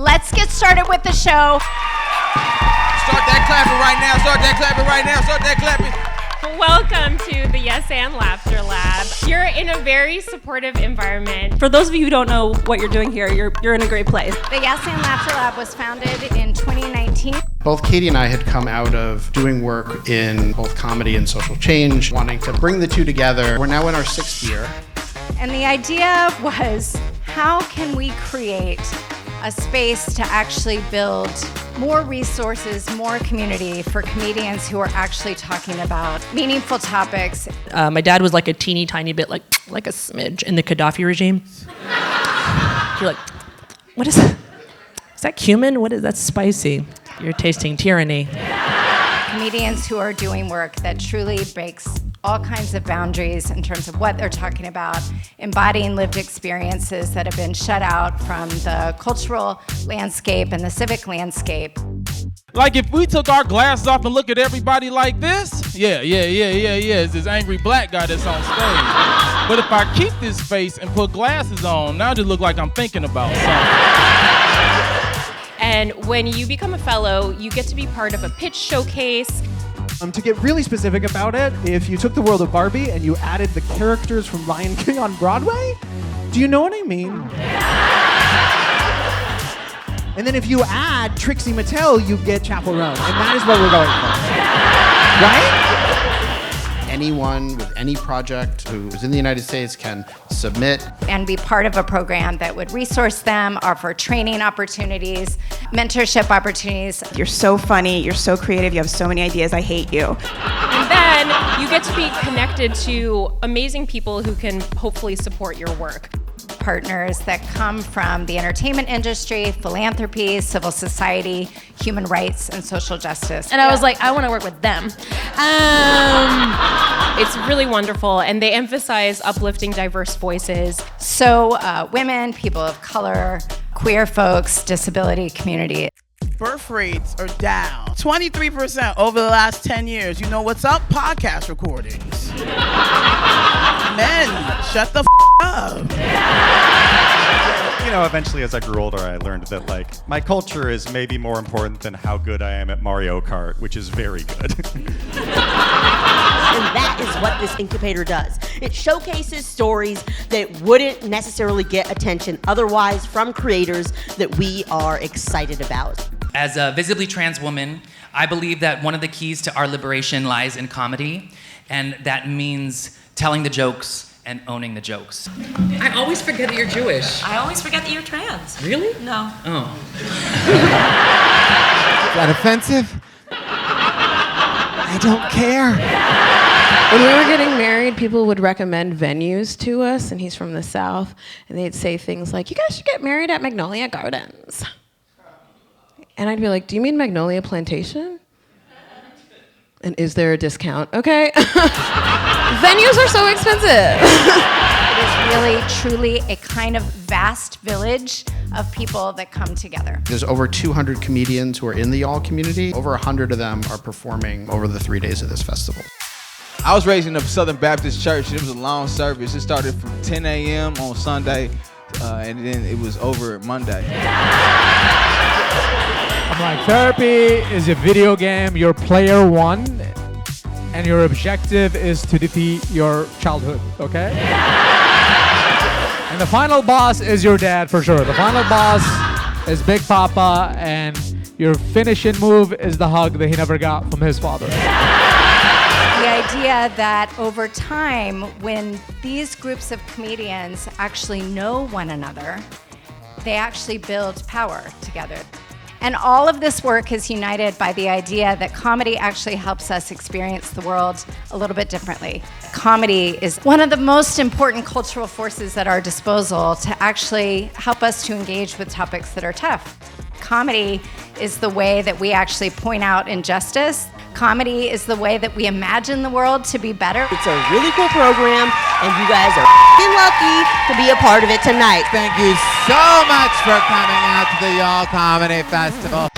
let's get started with the show. Start that clapping right now. Start that clapping right now. Start that clapping. Welcome to the Yes and Laughter Lab. You're in a very supportive environment. For those of you who don't know what you're doing here, you're in a great place. The Yes and Laughter Lab was founded in 2019. Both Katie and I had come out of doing work in both comedy and social change, wanting to bring the two together. We're now in our 6th year. And the idea was, how can we create a space to actually build more resources, more community for comedians who are actually talking about meaningful topics. My dad was like a teeny tiny bit like a smidge in the Gaddafi regime. You're like, what is that? Is that cumin? What is that? Spicy. You're tasting tyranny. Comedians who are doing work that truly breaks all kinds of boundaries in terms of what they're talking about, embodying lived experiences that have been shut out from the cultural landscape and the civic landscape. Like if we took our glasses off and look at everybody like this, yeah, it's this angry black guy that's on stage. But if I keep this face and put glasses on, now I just look like I'm thinking about something. And when you become a fellow, you get to be part of a pitch showcase. To get really specific about it, if you took the world of Barbie and you added the characters from Lion King on Broadway, do you know what I mean? And then if you add Trixie Mattel, you get Chapel Roan. And that is what we're going for. Right? Anyone with any project who is in the United States can submit. And be part of a program that would resource them, offer training opportunities, mentorship opportunities. You're so funny, you're so creative, you have so many ideas, I hate you. And then you get to be connected to amazing people who can hopefully support your work. Partners that come from the entertainment industry, philanthropy, civil society, human rights, and social justice. And I was like, I want to work with them. It's really wonderful, and they emphasize uplifting diverse voices. So women, people of color, queer folks, disability community. Birth rates are down 23% over the last 10 years. You know what's up? Podcast recordings. Men, shut the up. You know, eventually as I grew older, I learned that, like, my culture is maybe more important than how good I am at Mario Kart, which is very good. And that is what this incubator does. It showcases stories that wouldn't necessarily get attention otherwise from creators that we are excited about. As a visibly trans woman, I believe that one of the keys to our liberation lies in comedy, and that means telling the jokes and owning the jokes. I always forget that you're Jewish. I always forget that you're trans. Really? No. Oh. Is that offensive? I don't care. When we were getting married, people would recommend venues to us, and he's from the South, and they'd say things like, you guys should get married at Magnolia Gardens. And I'd be like, do you mean Magnolia Plantation? And is there a discount? Okay. Venues are so expensive. It is really, truly a kind of vast village of people that come together. There's over 200 comedians who are in the YALL community. Over 100 of them are performing over the 3 days of this festival. I was raised in a Southern Baptist church. It was a long service. It started from 10 a.m. on Sunday, and then it was over Monday. I'm like, therapy is a video game. You're player one, and your objective is to defeat your childhood, okay? And the final boss is your dad, for sure. The final boss is Big Papa, and your finishing move is the hug that he never got from his father. The idea that over time, when these groups of comedians actually know one another, they actually build power together. And all of this work is united by the idea that comedy actually helps us experience the world a little bit differently. Comedy is one of the most important cultural forces at our disposal to actually help us to engage with topics that are tough. Comedy is the way that we actually point out injustice. Comedy is the way that we imagine the world to be better. It's a really cool program, and you guys are lucky to be a part of it tonight. Thank you so much for coming out to the YALL Comedy Festival.